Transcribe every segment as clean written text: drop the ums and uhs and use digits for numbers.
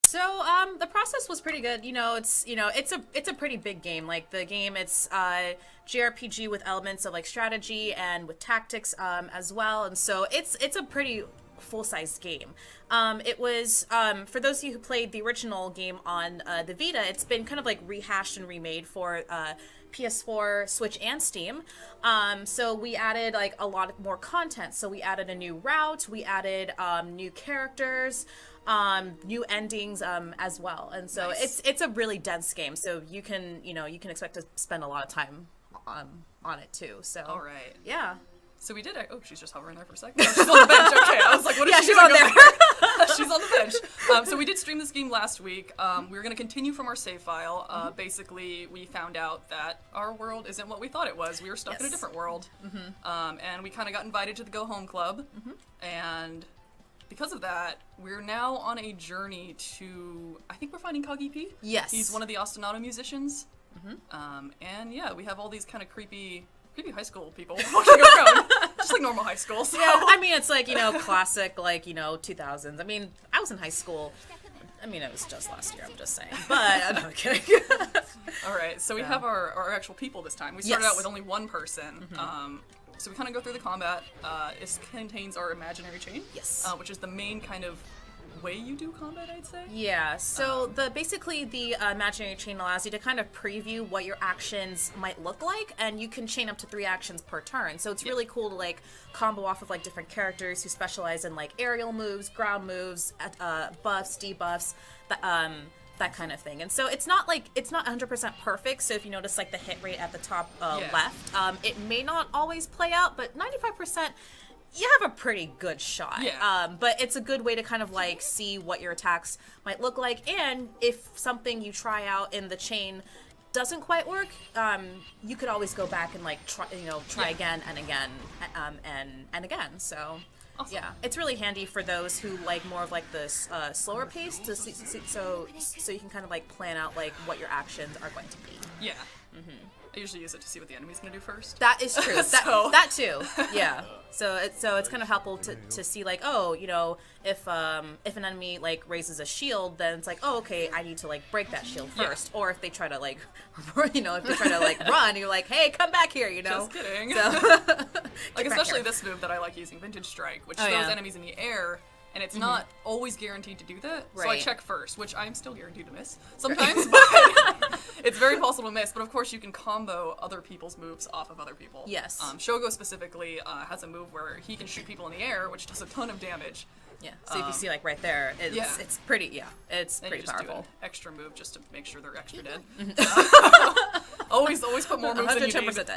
So the process was pretty good. It's a pretty big game. Like the game, it's JRPG with elements of like strategy and with tactics as well. And so it's a pretty full-size game. It was for those of you who played the original game on the Vita, it's been kind of like rehashed and remade for PS4, Switch, and Steam. So we added like a lot more content. So we added a new route, we added new characters, new endings as well. And so Nice. it's a really dense game. So you can expect to spend a lot of time on it too. So All right. yeah. So we did. Oh, she's just hovering there for a second. Oh, she's on the bench. Okay, I was like, what is Yeah, she she's doing on there. over She's on the bench. So we did stream this game last week. We were going to continue from our save file. Basically, we found out that our world isn't what we thought it was. We were stuck in a Yes. different world. And we kind of got invited to the Go Home Club. And because of that, we're now on a journey to, I think we're finding Kagi P. Yes. He's one of the ostinato musicians. And yeah, we have all these kind of creepy high school people walking around, just like normal high school. So. Yeah, I mean, it's like, classic, like, 2000s. I mean, I was in high school. I mean, it was just last year, I'm just saying. But, I'm not kidding. All right, so we have our actual people this time. We started Yes. out with only one person. So we kind of go through the combat. It contains our imaginary chain. Yes. Which is the main kind of way you do combat, I'd say. Yeah, so basically the imaginary chain allows you to kind of preview what your actions might look like, and you can chain up to 3 actions per turn. So it's really cool to like combo off of like different characters who specialize in like aerial moves, ground moves, buffs, debuffs, that kind of thing. And so it's not 100% perfect. So if you notice like the hit rate at the top left, it may not always play out, but 95%. You have a pretty good shot. Yeah. But it's a good way to kind of like see what your attacks might look like, and if something you try out in the chain doesn't quite work, you could always go back and like try again and again and again. So Awesome. yeah, it's really handy for those who like more of like this slower pace to see, so you can kind of like plan out like what your actions are going to be. Yeah. I usually use it to see what the enemy's gonna do first. That is true. So- That too. Yeah. So it's kind of helpful to see like, oh, if an enemy like raises a shield, then it's like, oh, okay, I need to like break that shield first. Or if they try to like if they try to like run, you're like, hey, come back here, Just kidding. So, Like especially this move that I like using, Vintage Strike, which throws enemies in the air. And it's not always guaranteed to do that, so I Right. check first, which I'm still guaranteed to miss sometimes, but it's very possible to miss. But of course, you can combo other people's moves off of other people. Yes. Shogo specifically has a move where he can shoot people in the air, which does a ton of damage. yeah. So if you see like right there, it's pretty it's And pretty you just do powerful. an extra move just to make sure they're extra dead. Always put more moves than you 110%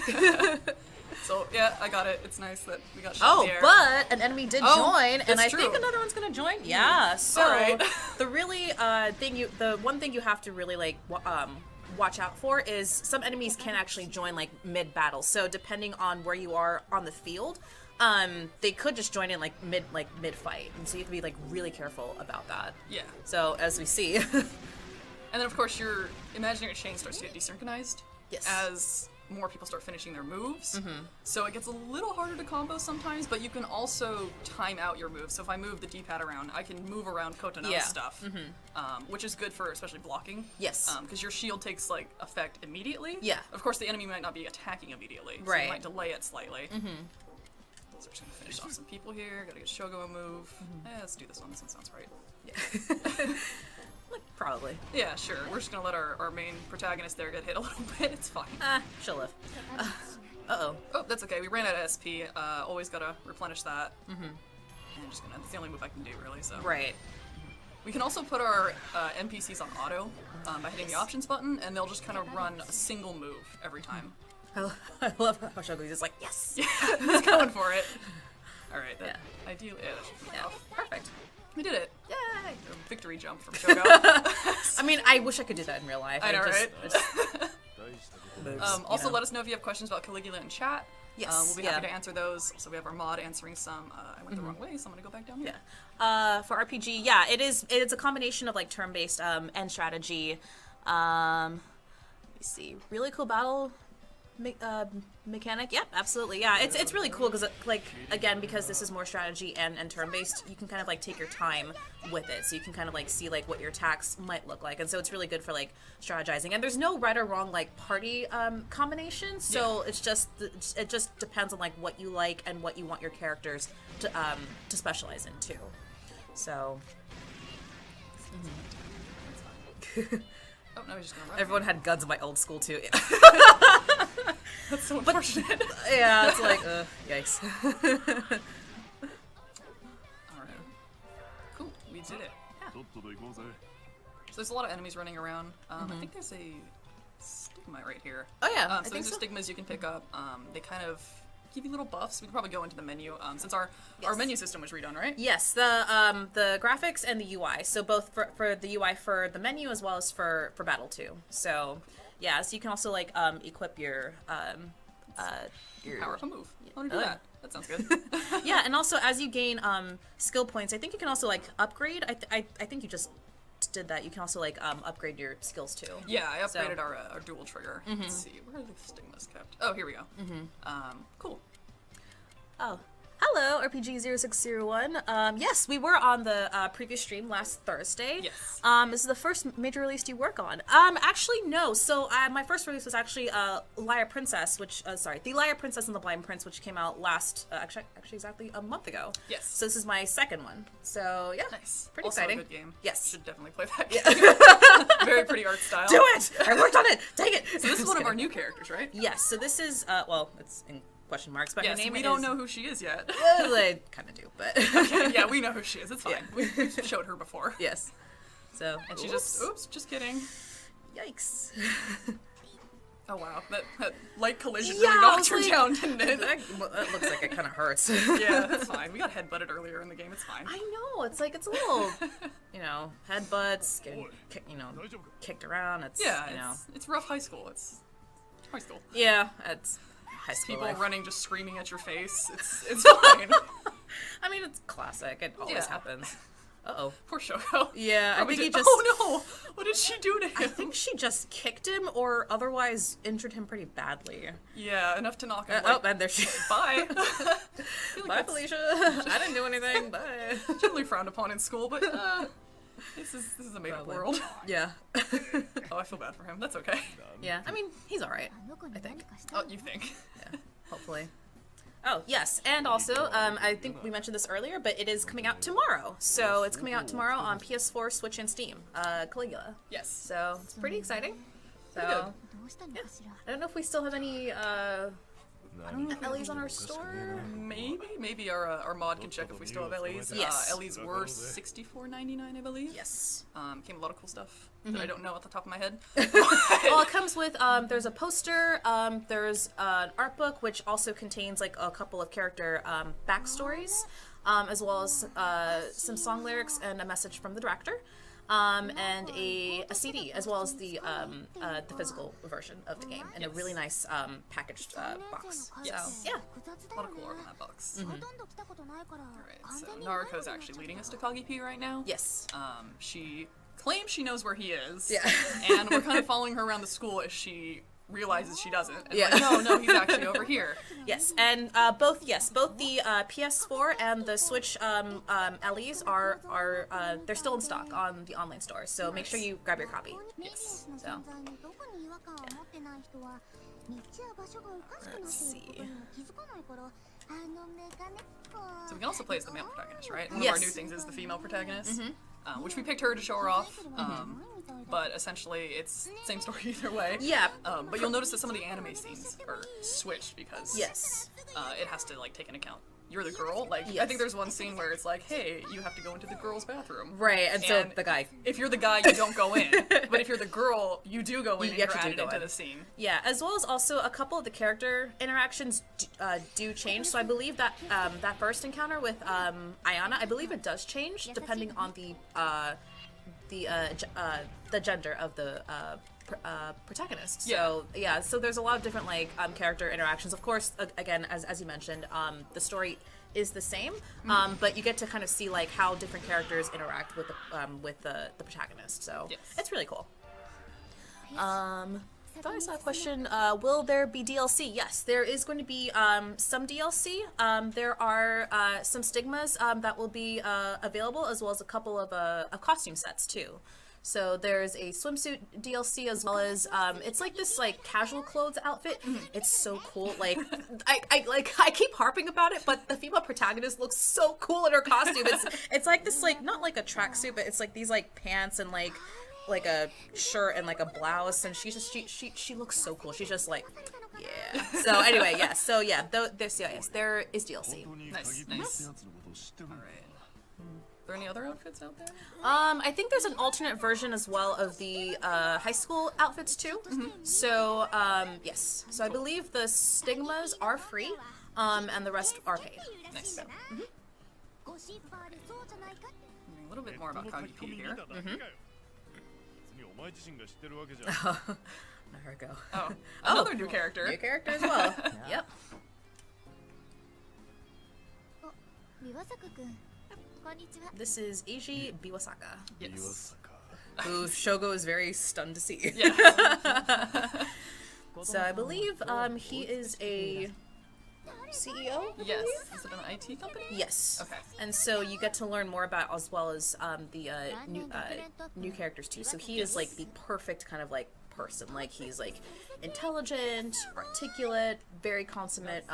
need. dead. So yeah, I got it. It's nice that we got shot in the air. But an enemy did join, and that's I true. think another one's gonna join. Yeah. So Alright. the really the one thing you have to really like watch out for is some enemies can actually join like mid battle. So depending on where you are on the field, they could just join in like mid fight, and so you have to be like really careful about that. Yeah. So as we see, And then of course your imaginary chain starts to get desynchronized. Yes. As more people start finishing their moves. So it gets a little harder to combo sometimes, but you can also time out your moves. So if I move the D-pad around, I can move around Kotana's stuff, which is good for especially blocking. Yes. Because your shield takes like effect immediately. Yeah. Of course, the enemy might not be attacking immediately, so Right. you might delay it slightly. So we're just gonna finish off some people here. Gotta get Shogo a move. Let's do this one. This one sounds right. probably. Yeah, sure. We're just gonna let our main protagonist there get hit a little bit. It's fine. She'll live. Uh-oh. Oh, that's okay. We ran out of SP. Always gotta replenish that. And I'm just gonna. That's the only move I can do, really. So. Right. We can also put our NPCs on auto by hitting the options button, and they'll just kind of run a single move every time. I love how Shogu's just like, yes. He's going for it. All right. That, ideally, yeah, that should be off. Perfect. We did it. Yay. A victory jump from Shogo. I mean, I wish I could do that in real life. I know, right? Moves, Also, let us know if you have questions about Caligula in chat. Yes, We'll be happy to answer those. So we have our mod answering some. I went the wrong way, so I'm gonna go back down here. For RPG, it's a combination of like turn-based and strategy. Let me see, really cool battle mechanic. Yep, absolutely. Yeah, it's really cool because like again because this is more strategy and turn based, you can kind of like take your time with it, so you can kind of like see like what your attacks might look like, and so it's really good for like strategizing. And there's no right or wrong like party combination, so it just depends on like what you like and what you want your characters to specialize in too. So. Oh, no, he's just gonna run. Everyone had guns in my old school too. That's so unfortunate. Yeah, it's like, yikes. Alright. Cool, we did it. Yeah. So there's a lot of enemies running around. I think there's a stigma right here. Oh yeah, I so think these so. are stigmas you can pick up. They kind of give you little buffs. We can probably go into the menu since our menu system was redone, right? Yes, the graphics and the UI. So both for the UI for the menu as well as for battle too. So yeah, so you can also like equip your Power up a move. I want to do that. That sounds good. Yeah, and also as you gain skill points, I think you can also like upgrade. I think you just did that. You can also like upgrade your skills too. Yeah, I upgraded our dual trigger. Let's see, where are the stigmas kept? Oh, here we go. Cool. Oh. Hello, RPG0601. Yes, we were on the previous stream last Thursday. Yes. This is the first major release you work on. Actually, no. So my first release was actually Liar Princess, The Liar Princess and the Blind Prince, which came out last, actually exactly a month ago. Yes. So this is my second one. So yeah, Nice. pretty Also exciting. a good game. Yes. Should definitely play that game. Very pretty art style. Do it! I worked on it. Dang it! So this is one of our new characters, right? Yes. So this is well, it's in question marks, but her Yes, name we is. don't know who she is yet. I kind of do, but Okay, yeah, we know who she is. It's fine. Yeah. We've showed her before. yes. So And she just kidding. yikes. Oh wow, that light collision Yeah, really I knocked was her like- down, didn't it? That looks like it kind of hurts. Yeah, that's fine. We got headbutted earlier in the game. It's fine. I know. It's like it's a little, headbutts, getting kicked around. It's It's rough high school. It's high school. yeah, it's high school People life. running, just screaming at your face. It's fine. I mean, it's classic. It always happens. Uh-oh. Poor Shoko. Yeah, Probably I think he did- just. Oh no! What did she do to him? I think she just kicked him, or otherwise injured him pretty badly. Yeah, enough to knock him. Oh, and there she. Bye. I feel like Bye, that's Felicia. I didn't do anything. Bye. generally frowned upon in school, but this is a made-up Probably. world. Yeah. Oh, I feel bad for him. That's okay. Yeah. I mean, he's all right. I think. Oh, you think? Yeah. Hopefully. Oh, yes, and also, I think we mentioned this earlier, but it is coming out tomorrow. So it's coming out tomorrow on PS4, Switch, and Steam. Caligula. Yes. So it's pretty exciting. So good. I don't know if we still have any Ellie's on our store. Maybe our mod can check if we still have Ellie's. Yes. Ellie's were $64.99, I believe. Yes. Came a lot of cool stuff that I don't know at the top of my head. Well, it comes with there's a poster, there's an art book which also contains like a couple of character backstories, as well as some song lyrics and a message from the director. And a CD, as well as the physical version of the game, in a really nice packaged box. Yes. So, yeah. A lot of cool art on that box. Alright, so Naruko's actually leading us to Kagipi right now. Yes. She claims she knows where he is. Yeah. And we're kind of following her around the school as she realizes she doesn't. And Yeah. like, no, he's actually over here. Yes, and both the PS4 and the Switch Ellie's are they're still in stock on the online store. So make sure you grab your copy. Yes. So. Let's see. So we can also play as the male protagonist, right? One Yes. of our new things is the female protagonist, which we picked her to show her off. But essentially, it's same story either way. Yeah. But you'll notice that some of the anime scenes are switched because Yes. it has to like take into account you're the girl. Like I Yes. think there's one scene where it's like, hey, you have to go into the girls' bathroom. Right, and so And the guy. If you're the guy, you don't go in. But if you're the girl, you do go in You and you're actually do added go into in. the scene. Yeah, as well as also a couple of the character interactions do change. So I believe that that first encounter with Ayana, I believe it does change depending on the gender of the protagonist. So yeah, so there's a lot of different like character interactions. Of course, again, as you mentioned, the story is the same, but you get to kind of see like how different characters interact with the protagonist. So Yes. it's really cool. Thought I saw a question. Will there be DLC? Yes, there is going to be some DLC. There are some stigmas that will be available, as well as a couple of costume sets too. So there's a swimsuit DLC, as well as it's like this like casual clothes outfit. It's so cool. Like I keep harping about it, but the female protagonist looks so cool in her costume. It's like this like not like a tracksuit, but it's like these like pants and like a shirt and like a blouse, and she looks so cool. She's just like, yeah. So anyway, yeah. So yeah, there is DLC. Nice. All right. Are there any other outfits out there? I think there's an alternate version as well of the high school outfits too. So yes. So I believe the stigmas are free, and the rest are paid. Nice. So. A little bit more about Kageki here. Let her go. Oh, another new character. New character as well. Yep. This is Eiji Biwasaka. Yes. Who Shogo is very stunned to see. Yeah. So I believe he is a CEO? Yes. Is it an IT company? Yes. Okay. And so you get to learn more about, as well as the new characters too. So he is like the perfect kind of like person. Like he's like intelligent, articulate, very consummate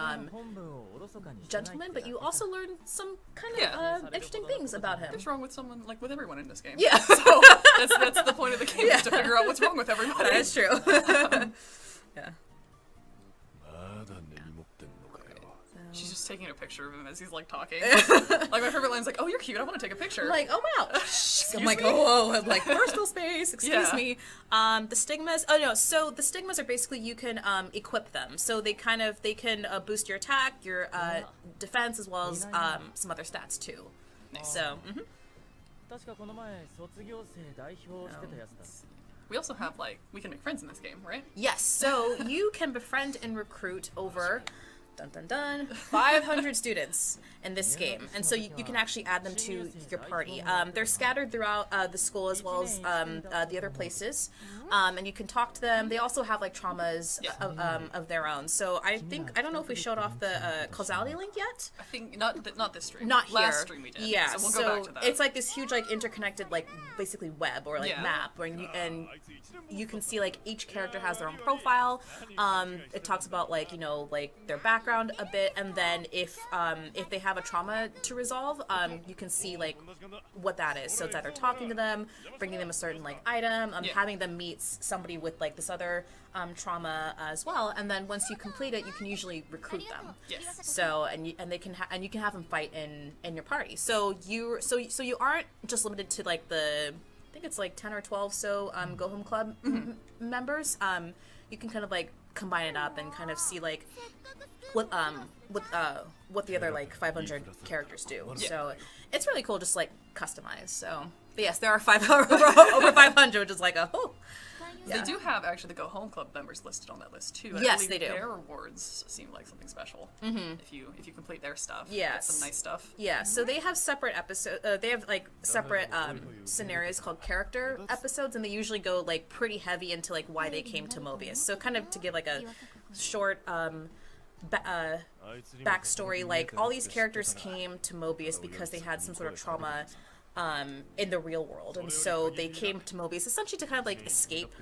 gentleman. But you also learn some kind of interesting things about him. What's wrong with someone, like with everyone in this game? Yeah. So that's the point of the game, is to figure out what's wrong with everybody. That is true. Yeah. She's just taking a picture of him as he's like talking. Like my favorite line's like, "Oh, you're cute. I want to take a picture." I'm like, oh wow. I'm like, me? oh, I'm like personal space. Excuse Yeah. me. The stigmas. Oh no. So the stigmas are basically you can equip them. So they can boost your attack, your defense, as well as some other stats too. Nice. So. We also have we can make friends in this game, right? Yes. So you can befriend and recruit over. Dun dun dun! 500 students in this game, and so you can actually add them to your party. They're scattered throughout the school as well as the other places, and you can talk to them. They also have like traumas of their own. So I don't know if we showed off the causality link yet. I think not this stream. Not here. Last stream we did. Yeah. So we'll go back to that. It's like this huge like interconnected like basically web or like map where you can see like each character has their own profile. It talks about like their background a bit, and then if they have a trauma to resolve, you can see like what that is. So it's either talking to them, bringing them a certain like item, having them meet somebody with like this other trauma as well, and then once you complete it, you can usually recruit them. Yes. So and you can have them fight in your party. So you aren't just limited to like I think it's like 10 or 12 Go Home Club members. You can kind of like combine it up and kind of see like what the other like 500 characters do. Yeah. So it's really cool, just like customized. So but yes, there are over 500, which is like They do have actually the Go Home Club members listed on that list too. Yes, they do. Their rewards seem like something special. If you complete their stuff. Yes. Some nice stuff. Yeah. So they have separate episodes. They have like separate scenarios called character episodes, and they usually go like pretty heavy into like why they came to Mobius. So kind of to give like a short backstory, like all these characters came to Mobius because they had some sort of trauma in the real world, and so they came to Mobius essentially to kind of like escape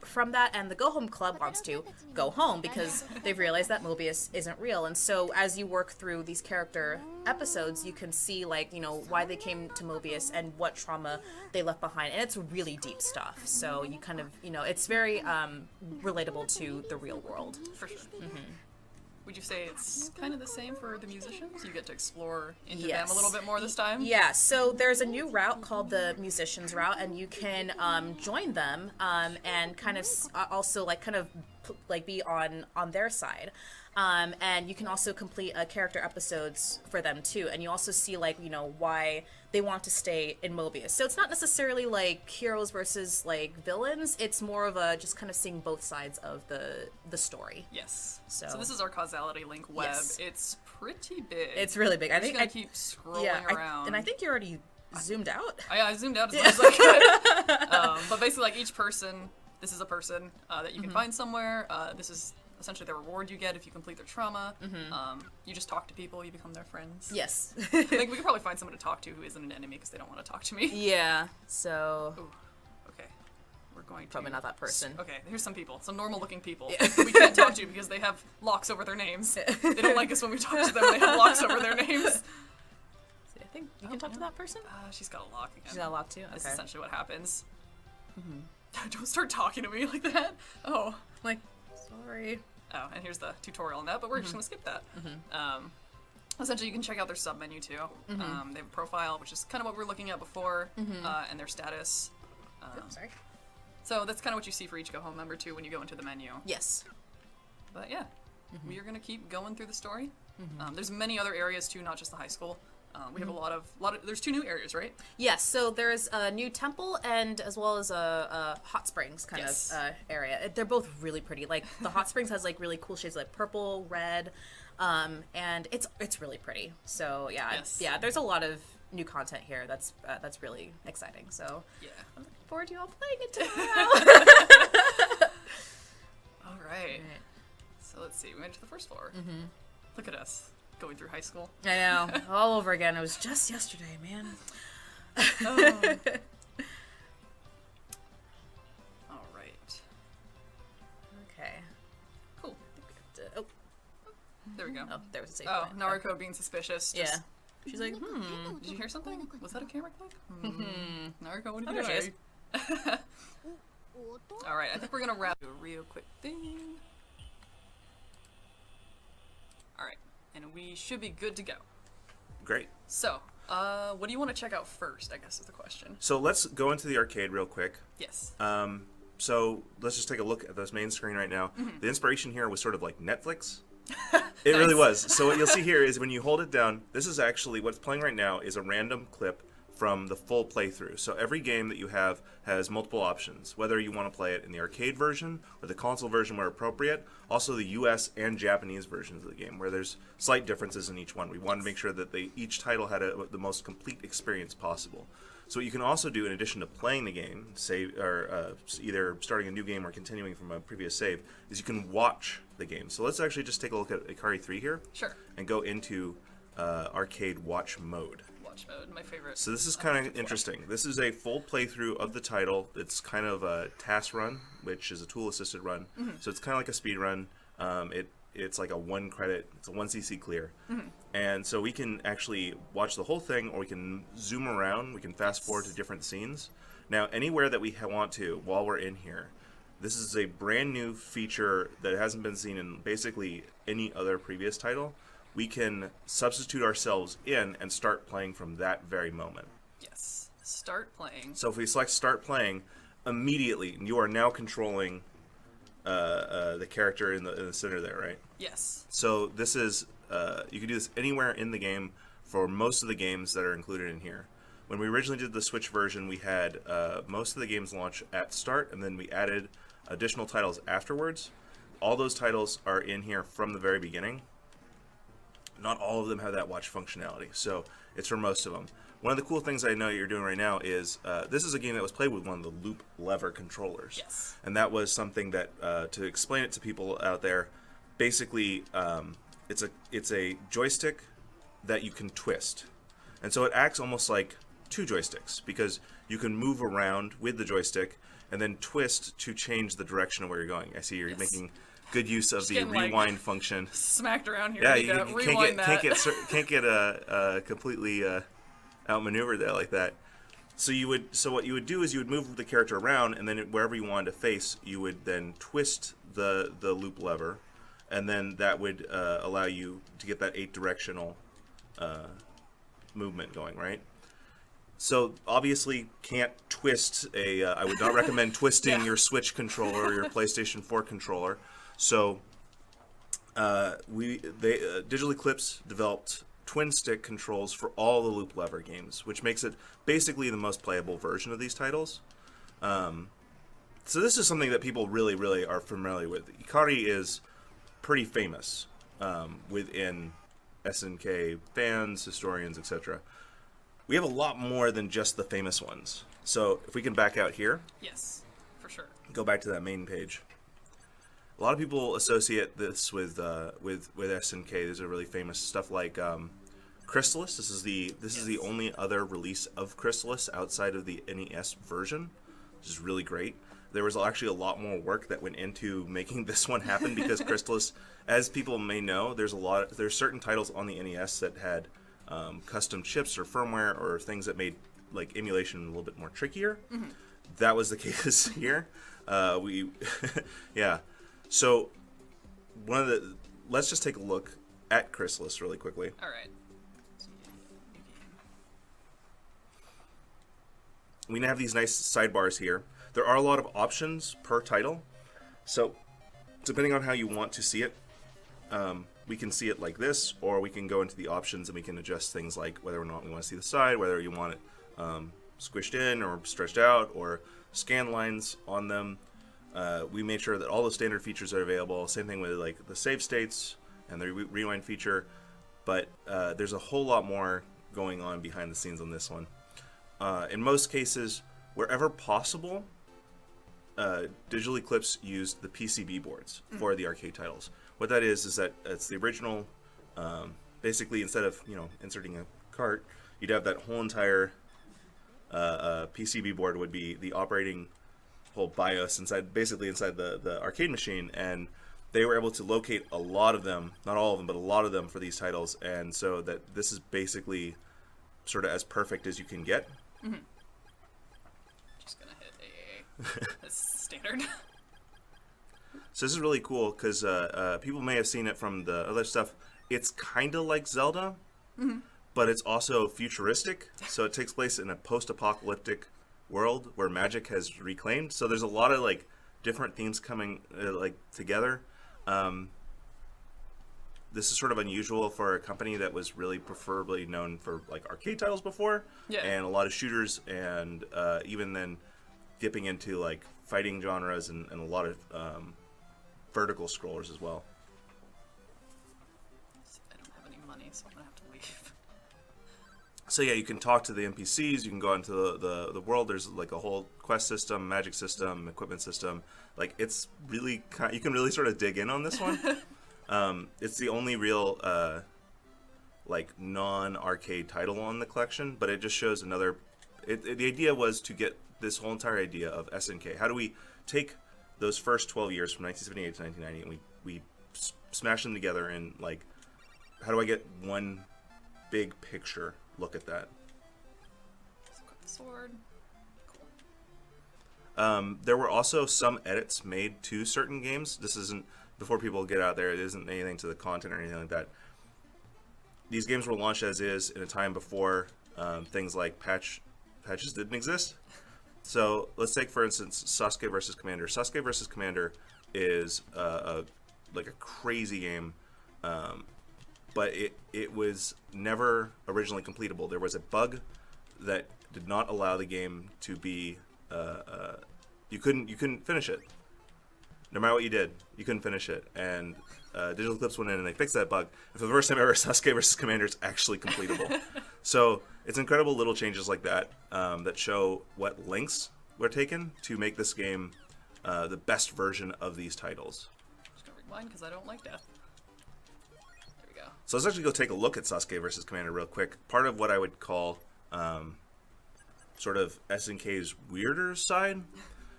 from that, and the Go Home Club wants to go home because they've realized that Mobius isn't real. And so as you work through these character episodes, you can see like why they came to Mobius and what trauma they left behind, and it's really deep stuff. So you kind of it's very relatable to the real world. For sure. Would you say it's kind of the same for the musicians? You get to explore into them a little bit more this time? Yeah, so there's a new route called the musicians route, and you can join them and kind of also be on their side. And you can also complete character episodes for them too, and you also see like why they want to stay in Mobius. So it's not necessarily like heroes versus like villains. It's more of a just kind of seeing both sides of the story. Yes. So this is our causality link web. Yes. It's pretty big. It's really big. I think I keep scrolling around. And I think you already zoomed out. I zoomed out as much as I could. But basically, like each person this is a person that you can find somewhere. This is essentially the reward you get if you complete their trauma. You just talk to people, you become their friends. Yes. I think we could probably find someone to talk to who isn't an enemy because they don't want to talk to me. Yeah, so... Ooh, okay. We're going to... Probably not that person. Okay, here's some people. Some normal-looking people. We can't talk to because they have locks over their names. They don't like us when we talk to them. They have locks over their names. I think you can talk to that person? She's got a lock again. She's got a lock too? Okay. That's essentially what happens. Don't start talking to me like that. Oh. Like, sorry. Oh, and here's the tutorial on that, but we're just going to skip that. Essentially, you can check out their sub-menu, too. They have a profile, which is kind of what we were looking at before, and their status. Sorry. So that's kind of what you see for each Go Home member, too, when you go into the menu. Yes. But yeah, we are going to keep going through the story. There's many other areas, too, not just the high school. We have a lot of, there's 2 new areas, right? Yes, so there's a new temple and as well as a hot springs kind of area. They're both really pretty. Like the hot springs has like really cool shades like purple, red, and it's really pretty. So yeah, yeah, there's a lot of new content here that's really exciting. So yeah, I'm looking forward to you all playing it tomorrow. All right. So let's see. We went to the first floor. Look at us. Going through high school. I know. All over again. It was just yesterday, man. All right. Okay. Cool. Oh. There we go. Oh, there was a save Oh, point. Naruko being suspicious. Yeah. She's like, Did you hear something? Was that a camera click? Naruko, what are Oh, you there she doing? All right, I think we're going to wrap a real quick thing. All right. And we should be good to go. Great. So, what do you want to check out first, I guess is the question. So let's go into the arcade real quick. Yes. So let's just take a look at this main screen right now. The inspiration here was sort of like Netflix. It really was. So what you'll see here is when you hold it down, this is actually, what's playing right now is a random clip from the full playthrough. So every game that you have has multiple options, whether you want to play it in the arcade version or the console version where appropriate, also the US and Japanese versions of the game where there's slight differences in each one. We wanted to make sure that each title had the most complete experience possible. So what you can also do in addition to playing the game, either starting a new game or continuing from a previous save, is you can watch the game. So let's actually just take a look at Ikari 3 here. Sure. And go into arcade watch mode. Mode, my favorite. So this is kind of interesting. This is a full playthrough of the title. It's kind of a task run, which is a tool-assisted run. So it's kind of like a speed run. It's like a 1 credit. It's a 1 CC clear. And so we can actually watch the whole thing, or we can zoom around. We can fast forward to different scenes. Now, anywhere that we want to, while we're in here, this is a brand new feature that hasn't been seen in basically any other previous title. We can substitute ourselves in and start playing from that very moment. Yes. Start playing. So if we select start playing, immediately you are now controlling the character in the center there, right? Yes. So this is, you can do this anywhere in the game for most of the games that are included in here. When we originally did the Switch version, we had most of the games launch at start, and then we added additional titles afterwards. All those titles are in here from the very beginning. Not all of them have that watch functionality, so it's for most of them. One of the cool things I know you're doing right now is this is a game that was played with one of the loop lever controllers. Yes. And that was something that, to explain it to people out there, basically it's a joystick that you can twist. And so it acts almost like 2 joysticks, because you can move around with the joystick and then twist to change the direction of where you're going. I see you're making good use of the rewind function. Smacked around here. Yeah, you can't get completely outmaneuvered there like that. So what you would do is you would move the character around, and then wherever you wanted to face, you would then twist the loop lever, and then that would allow you to get that 8-directional movement going, right? So obviously can't twist I would not recommend twisting your Switch controller or your PlayStation 4 controller. So Digital Eclipse developed twin stick controls for all the loop lever games, which makes it basically the most playable version of these titles. So this is something that people really, really are familiar with. Ikari is pretty famous within SNK fans, historians, etc. We have a lot more than just the famous ones. So if we can back out here. Yes. for sure. Go back to that main page. A lot of people associate this with SNK. There's a really famous stuff like Chrysalis. This is the only other release of Chrysalis outside of the NES version, which is really great. There was actually a lot more work that went into making this one happen because Chrysalis, as people may know, there's certain titles on the NES that had custom chips or firmware or things that made like emulation a little bit more trickier. Mm-hmm. That was the case here. Yeah. So let's just take a look at Chrysalis really quickly. All right. We have these nice sidebars here. There are a lot of options per title. So depending on how you want to see it, we can see it like this, or we can go into the options and we can adjust things like whether or not we want to see the side, whether you want it squished in or stretched out, or scan lines on them. We made sure that all the standard features are available. Same thing with like the save states and the rewind feature. But there's a whole lot more going on behind the scenes on this one. In most cases, wherever possible, Digital Eclipse used the PCB boards for the arcade titles. What that is that it's the original. Basically, instead of inserting a cart, you'd have that whole entire PCB board would be the operating whole BIOS inside the arcade machine, and they were able to locate a lot of them, not all of them, but a lot of them for these titles, and so that this is basically sort of as perfect as you can get. Mm-hmm. Just gonna hit AA. That's standard. So this is really cool because people may have seen it from the other stuff. It's kind of like Zelda, but it's also futuristic. So it takes place in a post-apocalyptic world where magic has reclaimed. So there's a lot of like different themes coming together. This is sort of unusual for a company that was really preferably known for like arcade titles before, and a lot of shooters, and even then dipping into like fighting genres and a lot of vertical scrollers as well. I don't have any money, so I'm gonna have to leave. So yeah, you can talk to the NPCs, you can go into the world. There's like a whole quest system, magic system, equipment system. Like it's really you can really sort of dig in on this one. It's the only real like non-arcade title on the collection, but it just shows another. The idea was to get this whole entire idea of SNK. How do we take those first 12 years from 1978 to 1990 and we smash them together and like, how do I get one big picture look at that? Let's equip the sword. Cool. There were also some edits made to certain games. This isn't, before people get out there, it isn't anything to the content or anything like that. These games were launched as is in a time before things like patches didn't exist. So let's take, for instance, Sasuke vs. Commander. Sasuke vs. Commander is like a crazy game, but it was never originally completable. There was a bug that did not allow the game to be you couldn't finish it. No matter what you did, you couldn't finish it. And Digital Eclipse went in and they fixed that bug. And for the first time ever, Sasuke vs. Commander is actually completable. So it's incredible little changes like that that show what lengths were taken to make this game the best version of these titles. I'm just gonna rewind because I don't like death. There we go. So let's actually go take a look at Sasuke vs. Commander real quick. Part of what I would call sort of SNK's weirder side.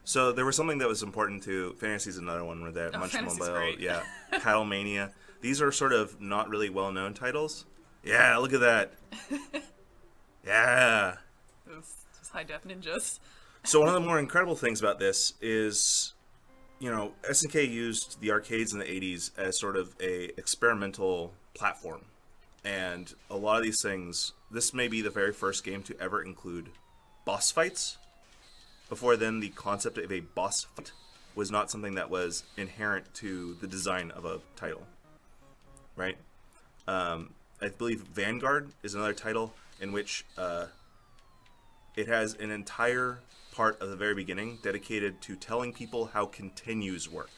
So there was something that was important to Fantasy's another one where that Munch Mobile, great. Paddle Mania. These are sort of not really well-known titles. Yeah, look at that. Yeah. Those high def ninjas. So one of the more incredible things about this is, SNK used the arcades in the 80s as sort of a experimental platform. And a lot of these things, this may be the very first game to ever include boss fights. Before then, the concept of a boss fight was not something that was inherent to the design of a title, right? I believe Vanguard is another title in which it has an entire part of the very beginning dedicated to telling people how continues work.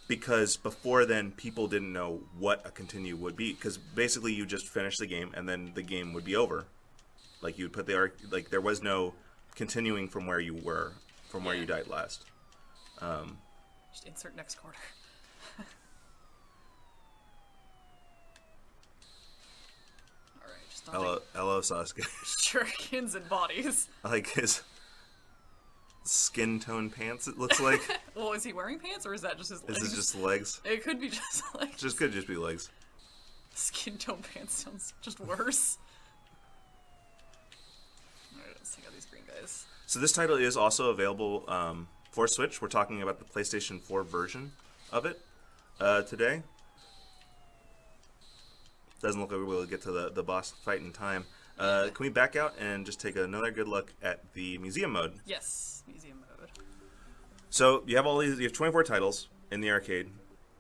Because before then, people didn't know what a continue would be. Because basically, you just finish the game and then the game would be over. Like you would put there was no continuing from where you were from where you died last. Just insert next quarter. Alright, just don't Hello, Sasuke. shurikens and bodies. I like his skin tone pants, it looks like. Well, is he wearing pants or is that just his legs? Is it just legs? It could be just legs. Just could just be legs. Skin tone pants sounds just worse. Alright, let's take out these green guys. So this title is also available for Switch. We're talking about the PlayStation 4 version of it today. Doesn't look like we'll get to the boss fight in time. Can we back out and just take another good look at the museum mode? Yes, museum mode. So you have all these. You have 24 titles in the arcade,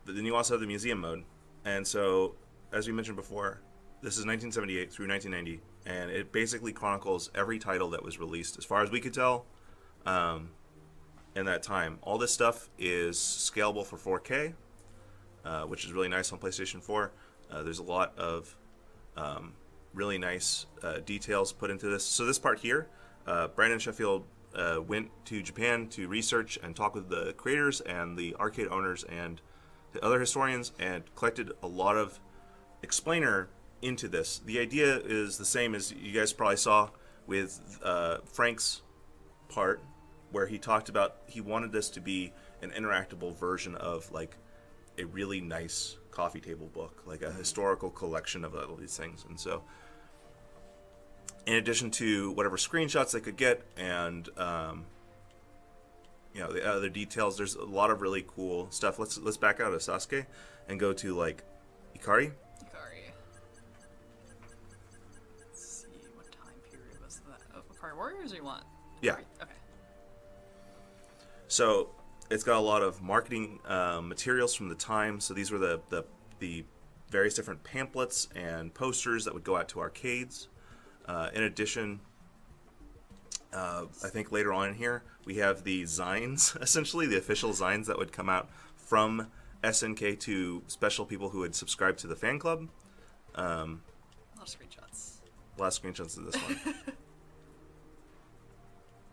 but then you also have the museum mode. And so, as we mentioned before, this is 1978 through 1990, and it basically chronicles every title that was released, as far as we could tell, in that time. All this stuff is scalable for 4K, which is really nice on PlayStation 4. There's a lot of really nice details put into this. So this part here, Brandon Sheffield went to Japan to research and talk with the creators and the arcade owners and the other historians, and collected a lot of explainer into this. The idea is the same as you guys probably saw with Frank's part, where he talked about he wanted this to be an interactable version of like a really nice coffee table book, like a historical collection of all these things. And so, in addition to whatever screenshots they could get and the other details, there's a lot of really cool stuff. Let's back out of Sasuke and go to like Ikari. Let's see, what time period was that? Oh, Ikari Warriors, or you want? Yeah. Okay. So it's got a lot of marketing materials from the time. So these were the various different pamphlets and posters that would go out to arcades. In addition, I think later on in here, we have the zines, essentially the official zines that would come out from SNK to special people who had subscribed to the fan club. A lot of screenshots. A lot of screenshots of this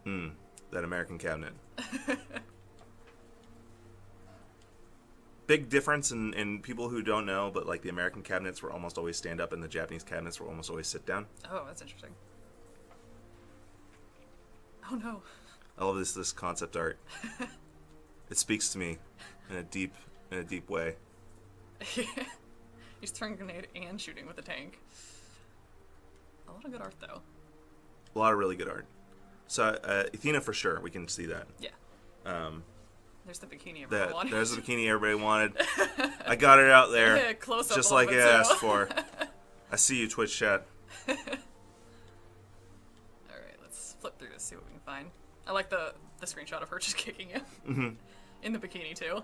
one. That American cabinet. Big difference in people who don't know, but like the American cabinets were almost always stand up and the Japanese cabinets were almost always sit down. Oh, that's interesting. Oh no. I love this concept art. It speaks to me in a deep way. He's throwing a grenade and shooting with a tank. A lot of good art though. A lot of really good art. So Athena for sure, we can see that. Yeah. There's the bikini everyone wanted. There's the bikini everybody wanted. I got it out there. Close up just a like I little bit, asked too. for. I see you, Twitch chat. Alright, let's flip through this, see what we can find. I like the screenshot of her just kicking him. Mm-hmm. In the bikini too.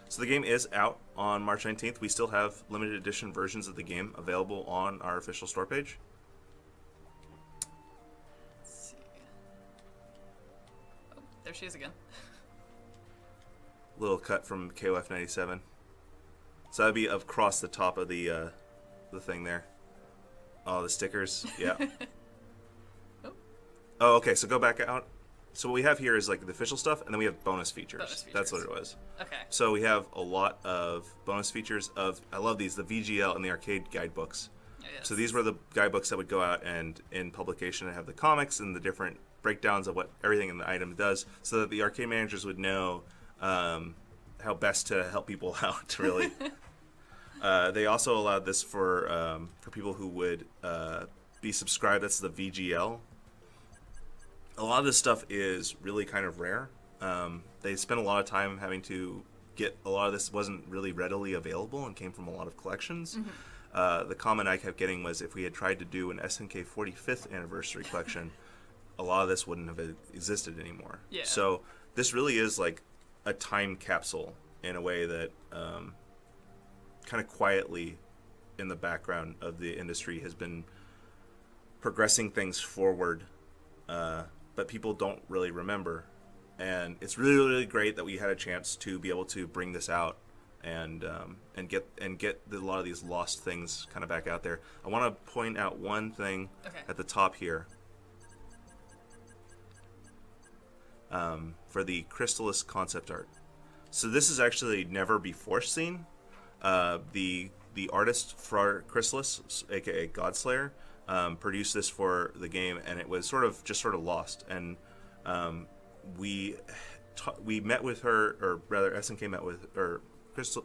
So the game is out on March 19th. We still have limited edition versions of the game available on our official store page. Let's see. Oh, there she is again. Little cut from KOF 97. So that'd be across the top of the thing there. Oh, the stickers. Yeah. Oh, okay. So go back out. So what we have here is like the official stuff, and then we have bonus features. That's what it was. Okay. So we have a lot of bonus features of, I love these, the VGL and the arcade guidebooks. Yes. So these were the guidebooks that would go out and in publication and have the comics and the different breakdowns of what everything in the item does, so that the arcade managers would know how best to help people out, really. They also allowed this for people who would be subscribed. That's the VGL. A lot of this stuff is really kind of rare. They spent a lot of time having to get a lot of this. Wasn't really readily available and came from a lot of collections. Mm-hmm. The comment I kept getting was if we had tried to do an SNK 45th anniversary collection, a lot of this wouldn't have existed anymore. Yeah. So this really is like a time capsule in a way that kind of quietly in the background of the industry has been progressing things forward, but people don't really remember. And it's really, really great that we had a chance to be able to bring this out and get a lot of these lost things kind of back out there. I want to point out one thing at the top here. For the Crystallis concept art. So this is actually never before seen. The artist for Crystallis, aka Godslayer, produced this for the game, and it was sort of lost. And we met with her, or rather SNK met with her. Crystal.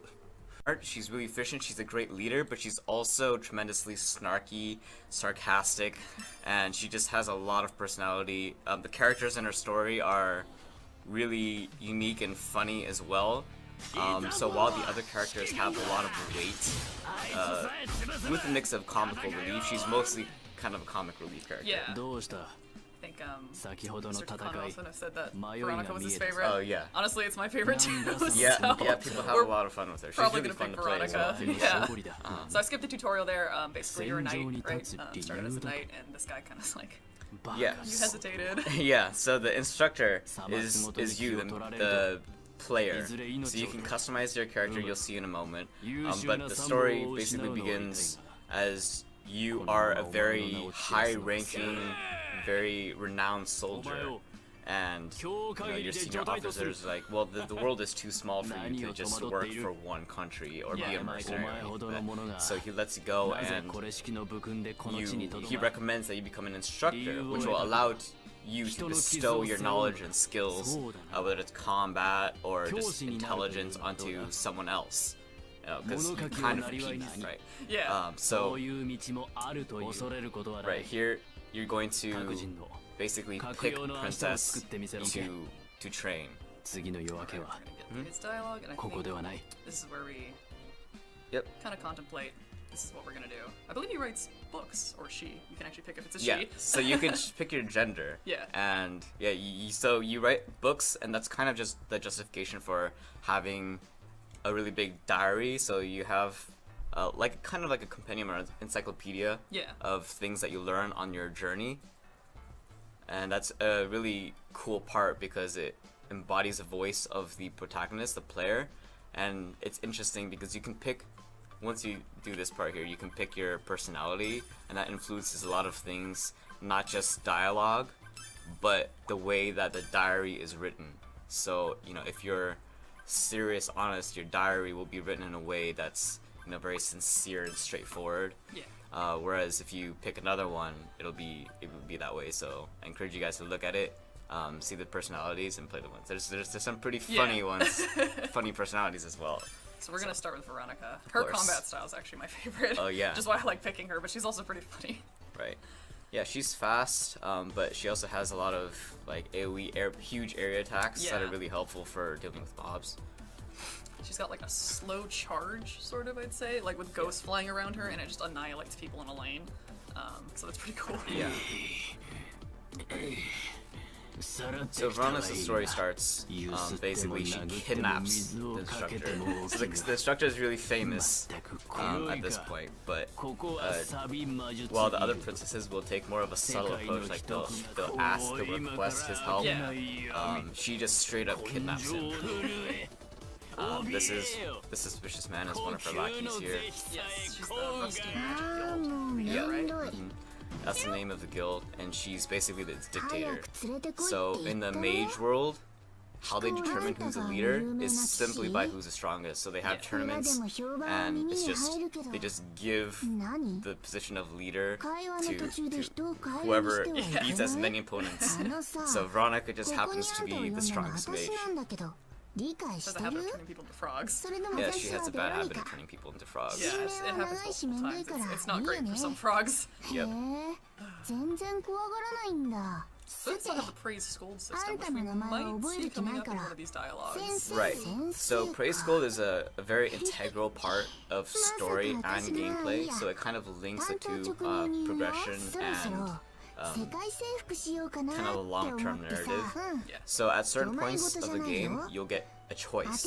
She's really efficient, she's a great leader, but she's also tremendously snarky, sarcastic, and she just has a lot of personality. The characters in her story are really unique and funny as well. So while the other characters have a lot of weight, with a mix of comical relief, she's mostly kind of a comic relief character. Yeah. I think Mr. Takano also said that Veronica was his favorite. Oh yeah. Honestly, it's my favorite too. Yeah, so yeah, people have a lot of fun with her. She's probably really gonna fun pick to play as Veronica. well. Yeah. So I skipped the tutorial there. Basically, you're a knight, right? Started as a knight, and this guy kind of like. Yeah. You hesitated. Yeah. So the instructor is you, the player. So you can customize your character. You'll see in a moment. But the story basically begins as you are a very high-ranking, very renowned soldier, and your senior officer's like, well, the world is too small for you to just work for one country or be a mercenary. So he lets you go, and he recommends that you become an instructor, which will allow you to bestow your knowledge and skills, whether it's combat or just intelligence, onto someone else. Because you kind of repeat that, right? Yeah. So, right here, you're going to basically pick Princess to train. His dialogue, and I think this is where we kind of contemplate. This is what we're gonna do. I believe he writes books, or she. You can actually pick if it's a she. Yeah. So you can pick your gender. Yeah. And yeah, so you write books, and that's kind of just the justification for having a really big diary. So you have like kind of like a compendium or encyclopedia of things that you learn on your journey, and that's a really cool part because it embodies the voice of the protagonist, the player, and it's interesting because you can pick, once you do this part here, you can pick your personality, and that influences a lot of things, not just dialogue, but the way that the diary is written. So if you're serious, honest, your diary will be written in a way that's very sincere and straightforward. Yeah. Whereas if you pick another one, it will be that way. So I encourage you guys to look at it, see the personalities, and play the ones. There's some pretty funny ones, funny personalities as well. So we're gonna start with Veronica. Her combat style is actually my favorite. Oh yeah. Just why I like picking her, but she's also pretty funny. Right. Yeah, she's fast, but she also has a lot of like AoE, huge area attacks that are really helpful for dealing with mobs. She's got like a slow charge, sort of, I'd say, like with ghosts flying around her, and it just annihilates people in a lane. So that's pretty cool. Yeah. So Veronica's story starts, basically she kidnaps the instructor. So the instructor is really famous at this point, but while the other princesses will take more of a subtle approach, like they'll request his help, she just straight up kidnaps him. This suspicious man is one of her lackeys here. Yes, she's the Rusty Magic Guild. Yeah, right? Mm-hmm. That's the name of the guild, and she's basically the dictator. So in the mage world, how they determine who's a leader is simply by who's the strongest. So they have tournaments, and they just give the position of leader to whoever beats as many opponents. So Veronica just happens to be the strongest mage. Has a habit of turning people into frogs. Yeah, she has a bad habit of turning people into frogs. Yeah, it happens multiple times. It's not great for some frogs. Yep. So they still have the praise scold system, which we might see coming up in one of these dialogues. Right. So praise scold is a very integral part of story and gameplay. So it kind of links the two, progression and kind of a long-term narrative. Yeah. So at certain points of the game, you'll get a choice.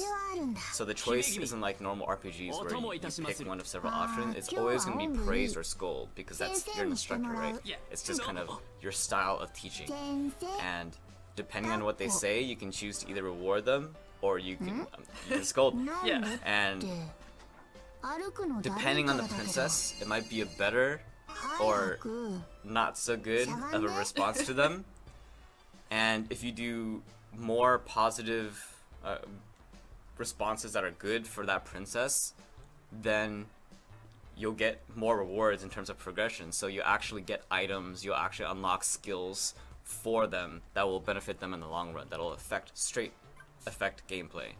So the choice isn't like normal RPGs where you pick one of several options. It's always going to be praise or scold because that's your instructor, right? Yeah. It's just kind of your style of teaching. And depending on what they say, you can choose to either reward them or you can scold. Yeah. And depending on the princess, it might be a better or not so good of a response to them. And if you do more positive responses that are good for that princess, then you'll get more rewards in terms of progression. So you actually get items, you'll actually unlock skills for them that will benefit them in the long run, that'll affect gameplay.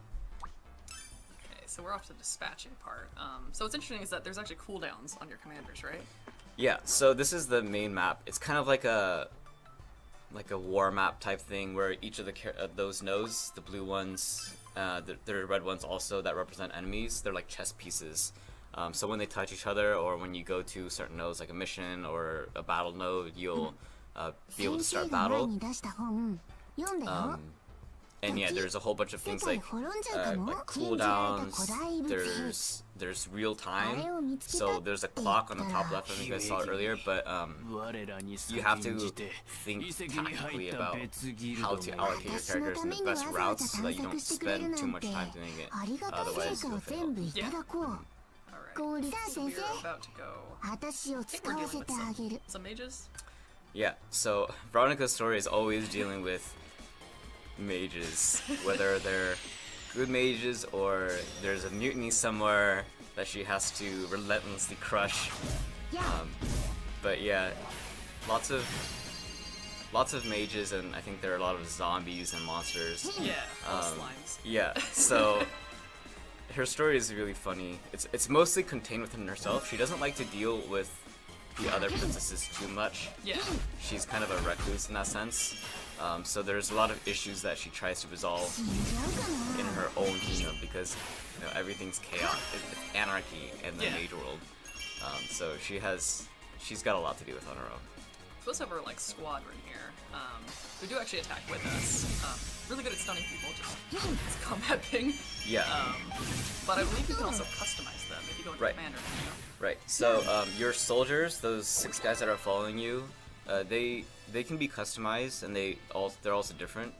Okay, so we're off to the dispatching part. So what's interesting is that there's actually cooldowns on your commanders, right? Yeah, so this is the main map. It's kind of like a war map type thing where each of those nodes, the blue ones, the red ones also that represent enemies, they're like chess pieces. So when they touch each other, or when you go to certain nodes like a mission or a battle node, you'll be able to start battle. And yeah, there's a whole bunch of things like cooldowns. There's real time. So there's a clock on the top left. I think you guys saw it earlier, but you have to think tactically about how to allocate your characters in the best routes so that you don't spend too much time doing it. Otherwise, you'll fail. Yeah. Alright. So we're about to go. I think we're dealing with some mages. Yeah. So Veronica's story is always dealing with mages, whether they're good mages or there's a mutiny somewhere that she has to relentlessly crush. But yeah, lots of mages, and I think there are a lot of zombies and monsters. Yeah, slimes. Yeah, so her story is really funny. It's mostly contained within herself. She doesn't like to deal with the other princesses too much. Yeah. She's kind of a recluse in that sense. So there's a lot of issues that she tries to resolve in her own kingdom because everything's chaos, it's anarchy in the mage world. So she's got a lot to deal with on her own. Supposed to have her like squadron here. Who do actually attack with us. Really good at stunning people, just combat ping. Yeah. But I believe you can also customize them if you go into commander menu. Right. So your soldiers, those 6 guys that are following you, they can be customized, and they're also different.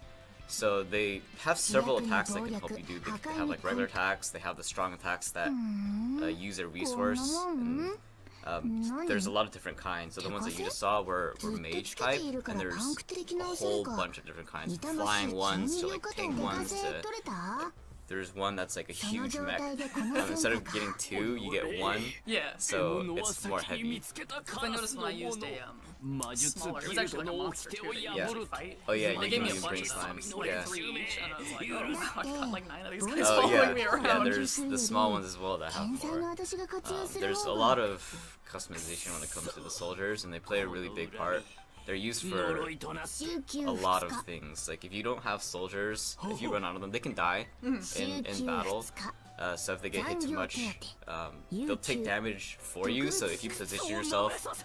So they have several attacks that can help you do. They have like regular attacks. They have the strong attacks that use a resource. And, there's a lot of different kinds. So the ones that you just saw were mage type, and there's a whole bunch of different kinds. Flying ones to like tank ones to. There's one that's like a huge mech. Instead of getting 2, you get 1. Yeah. So it's more heavy. I noticed when I used a smaller, it was actually like a monster too that you usually fight. Oh yeah, They you gave can me a use bunch brain of them, slimes. like Yeah. 3 each, and I was like, oh wow, I've got like 9 of these guys Oh following me yeah, around. there's the small ones as well that have more. There's a lot of customization when it comes to the soldiers, and they play a really big part. They're used for a lot of things. Like if you don't have soldiers, if you run out of them, they can die in battle. So if they get hit too much, they'll take damage for you. So if you position yourself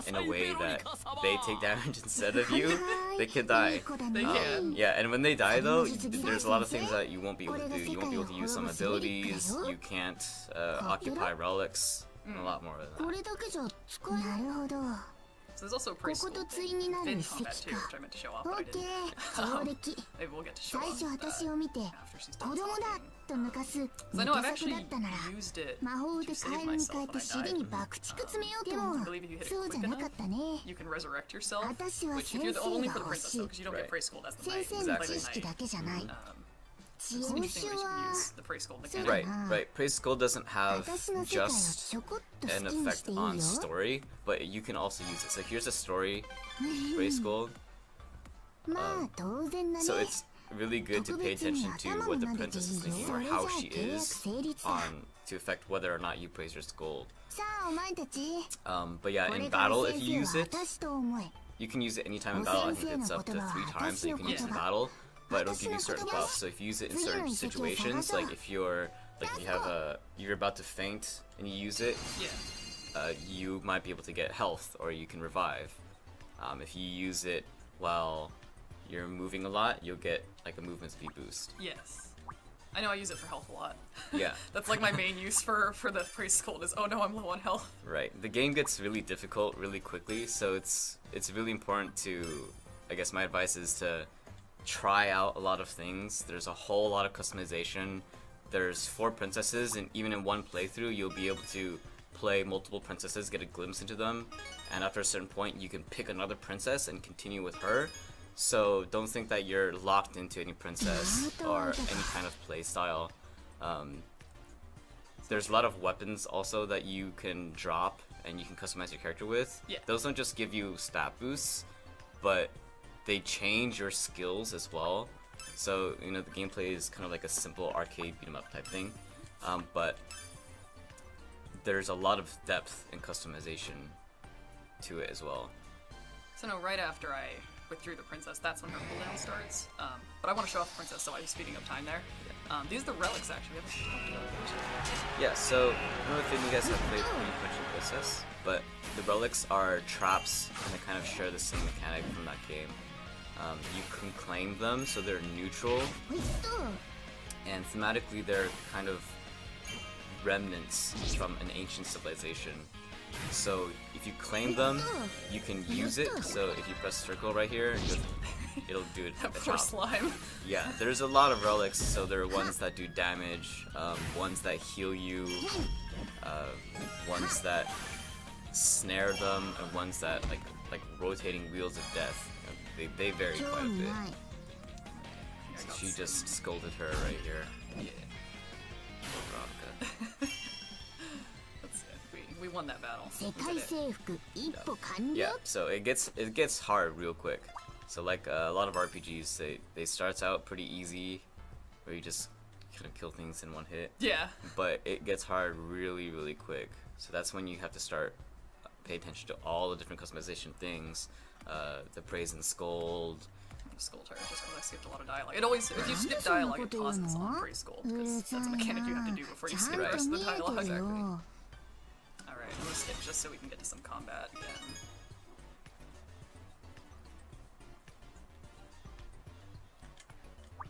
in a way that they take damage instead of you, they can die. They can. Yeah, and when they die though, there's a lot of things that you won't be able to do. You won't be able to use some abilities. You can't occupy relics. And a lot more of that. So there's also a pretty cool Fin combat too, which I meant to show off, but I didn't. Maybe we'll get to show off after she's done talking. Because I know I've actually used it to save myself when I died. I believe if you hit it quick enough, you can resurrect yourself, which if you're only for the princess though, because you don't get praise school, that's the knight. Exactly. There's some interesting ways you can use the praise gold mechanic. Right. Praise Gold doesn't have just an effect on story, but you can also use it. So here's a story, Praise Gold. So it's really good to pay attention to what the princess is thinking or how she is to affect whether or not you praise your gold. But yeah, in battle, if you use it, you can use it anytime in battle. I think it's up to 3 times that you can use it in battle. But it'll give you certain buffs. So if you use it in certain situations, like if you're about to faint and you use it, you might be able to get health or you can revive. If you use it while you're moving a lot, you'll get like a movement speed boost. Yes. I know I use it for health a lot. Yeah. That's like my main use for the praise gold is, oh no, I'm low on health. Right. The game gets really difficult really quickly, so it's really important to, I guess my advice is to try out a lot of things. There's a whole lot of customization. There's 4 princesses, and even in one playthrough, you'll be able to play multiple princesses, get a glimpse into them, and after a certain point, you can pick another princess and continue with her. So don't think that you're locked into any princess or any kind of play style. There's a lot of weapons also that you can drop and you can customize your character with. Yeah. Those don't just give you stat boosts, but they change your skills as well. So, you know, the gameplay is kind of like a simple arcade beat 'em up type thing. But there's a lot of depth and customization to it as well. So no, right after I withdrew the princess, that's when her cooldown starts. But I want to show off the princess, so I'm speeding up time there. These are the relics, actually. We haven't talked about those. Yeah, so another thing, you guys have played pretty much in Princess, but the relics are traps, and they kind of share the same mechanic from that game. You can claim them, so they're neutral, and thematically they're kind of remnants from an ancient civilization. So if you claim them, you can use it. So if you press circle right here, it'll do it. That poor slime. Yeah, there's a lot of relics. So there are ones that do damage, ones that heal you, ones that snare them, and ones that like rotating wheels of death. They vary quite a bit. So she just scolded her right here. Yeah. Poor Veronica. That's it. We won that battle. We did it. Yeah, so it gets hard real quick. So like a lot of RPGs, they starts out pretty easy, where you just kind of kill things in one hit. Yeah. But it gets hard really quick. So that's when you have to start pay attention to all the different customization things, the praise and scold. Scold her just because I skipped a lot of dialogue. It always, if you skip dialogue, it tosses on praise scold because that's a mechanic you have to do before you skip the rest of the dialogue. Exactly. Alright, I'm gonna skip just so we can get to some combat and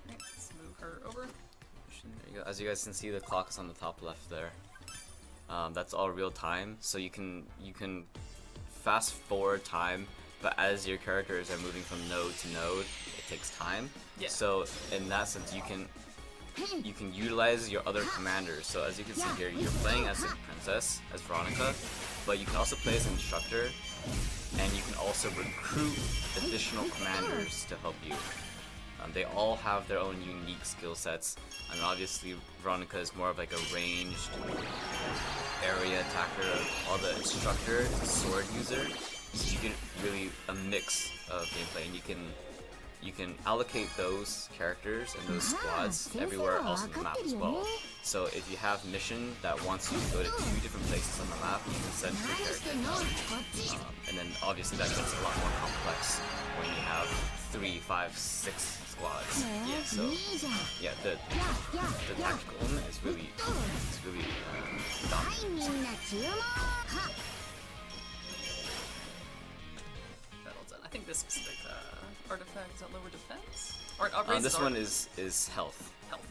let's move her over. There you go. As you guys can see, the clock is on the top left there. That's all real time, so you can fast forward time, but as your characters are moving from node to node, it takes time. Yeah. So in that sense, you can utilize your other commanders. So as you can see here, you're playing as a princess, as Veronica, but you can also play as an instructor, and you can also recruit additional commanders to help you. They all have their own unique skill sets. I mean, obviously, Veronica is more of like a ranged area attacker, while the instructor is a sword user. So you get really a mix of gameplay, and you can allocate those characters and those squads everywhere else on the map as well. So if you have mission that wants you to go to 2 different places on the map, you can send 3 characters. And then obviously that gets a lot more complex when you have 3, 5, 6 squads. Yeah, so yeah, the tactical element is really dominant. Battle done. I think this specific artifact is that lower defense? Or This one is health. Health.